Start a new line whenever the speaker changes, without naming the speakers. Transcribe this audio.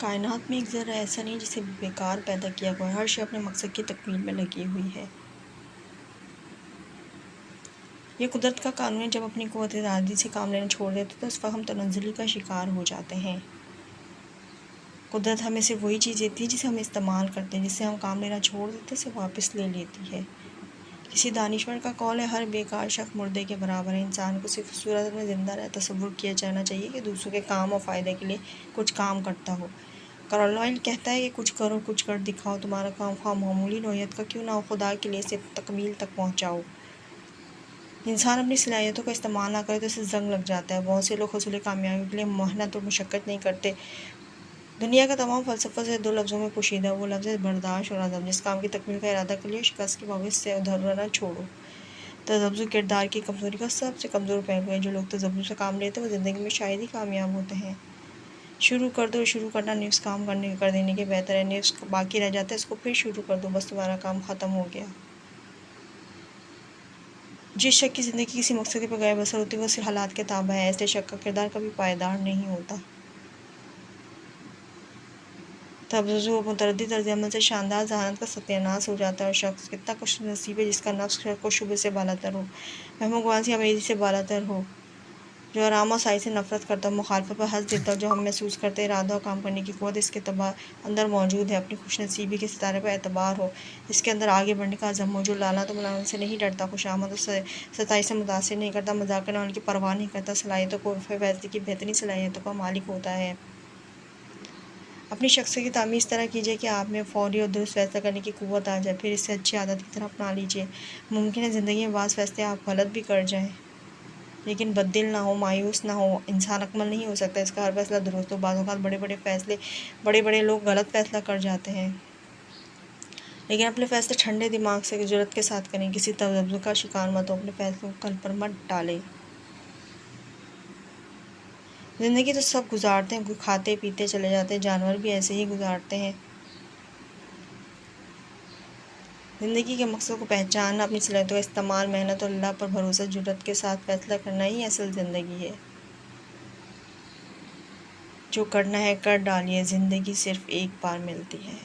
कायनात में एक ज़रा ऐसा नहीं जिसे बेकार पैदा किया हुआ है। हर शय अपने मकसद की तकमील में लगी हुई है। ये कुदरत का कानून है। जब अपनी क़ुव्वत इरादी से काम लेना छोड़ देते तो उस वक्त हम तनज़्ज़ुली का शिकार हो जाते हैं। कुदरत हमें सिर्फ वही चीज़ देती है जिसे हम इस्तेमाल करते हैं। जिससे हम काम लेना छोड़ देते उसे वापस ले लेती है। किसी दानिशवर का कौल है, हर बेकार शख्स मुर्दे के बराबर है। इंसान को सिर्फ उस सूरत में ज़िंदा रह तसव्वुर किया जाना चाहिए कि दूसरों के काम और फ़ायदे के लिए कुछ काम करता हो। कार्लाइल कहता है कि कुछ करो, कुछ कर दिखाओ। तुम्हारा काम ख्वाह मामूली नौइयत का क्यों ना हो, खुदा के लिए इसे तकमील तक पहुँचाओ। इंसान अपनी सलाहियतों का इस्तेमाल ना करे तो इसे जंग लग जाता है। बहुत से लोग हुसूल कामयाबी के लिए मेहनत और मशक्क़त नहीं करते। दुनिया का तमाम फ़लसफ़ा से दो लफ्ज़ों में पोशीदा, वो लफ्ज़ है बर्दाश्त और अज़म। जिस काम की तकमील का इरादा कर लिया, शिकस्त की बाबिस से उधर न छोड़ो। तज़ब्ज़ुर किरदार की कमज़ोरी का सबसे कमज़ोर पहलू है। जो लोग तज़ब्ज़ुर से काम लेते हैं वो ज़िंदगी में शायद ही कामयाब होते हैं। शुरू कर दो। शुरू करना निफ्स काम कर देने के बेहतर है। निफ्स बाकी रह जाता है, इसको फिर शुरू कर दो, बस तुम्हारा काम ख़त्म हो गया। जिस शख्स की ज़िंदगी किसी मकसद के बगैर बसर होती है वो सिर्फ हालात के ताबा है। ऐसे शख्स का किरदार कभी पायदार नहीं होता। तबज़्ज़ुर और मुतअद्दिद तर्ज़-ए-अमल से शानदार ज़हानत का सत्यानाश हो जाता है। और शख्स कितना खुशनसीब है जिसका नफ्स शर को शुबे से बालातर हो, वहम-ओ-गुमान से अमेज़ी से बालातर हो, जो आराम और साई से नफ़रत करता हो, मुखालफत पर हँस देता हो। जो हम महसूस करते हैं, इरादा और काम करने की क़ुव्वत इसके अंदर मौजूद है। अपनी खुशनसीबी के सितारे पर एतबार हो, इसके अंदर आगे बढ़ने का अज़म हो। जो लानत और मलामत से नहीं डरता, खुशामद और सताई से मुतासिर नहीं करता, मज़ाक करने वालों की परवाह नहीं करता, सलाहियतों को फ़ैसले की बेहतरीन सलाहियतों का मालिक होता है। अपनी शख्सियत की तामीर इस तरह कीजिए कि आप में फ़ौरी और दुरुस्त फ़ैसला करने की क़ुव्वत आ जाए। फिर इसे अच्छी आदत की तरह अपना लीजिए। मुमकिन है ज़िंदगी में बाज़ फ़ैसले आप गलत भी कर जाएँ, लेकिन बददिल ना हो, मायूस ना हो। इंसान अक्मल नहीं हो सकता, इसका हर फ़ैसला दुरुस्त हो। बाज़ औक़ात बड़े-बड़े लोग गलत फ़ैसला कर जाते हैं, लेकिन अपने फ़ैसले ठंडे दिमाग से जुर्रत के साथ करें। किसी तज़ब्ज़ुर का शिकार मत हो, अपने फ़ैसलों को कल पर मत टालें। ज़िंदगी तो सब गुजारते हैं, खाते पीते चले जाते हैं, जानवर भी ऐसे ही गुजारते हैं। ज़िंदगी के मकसद को पहचानना, अपनी सलाहियतों का इस्तेमाल, मेहनत और अल्लाह पर भरोसा, जुर्रत के साथ फ़ैसला करना ही असल ज़िंदगी है। जो करना है कर डालिए, ज़िंदगी सिर्फ़ एक बार मिलती है।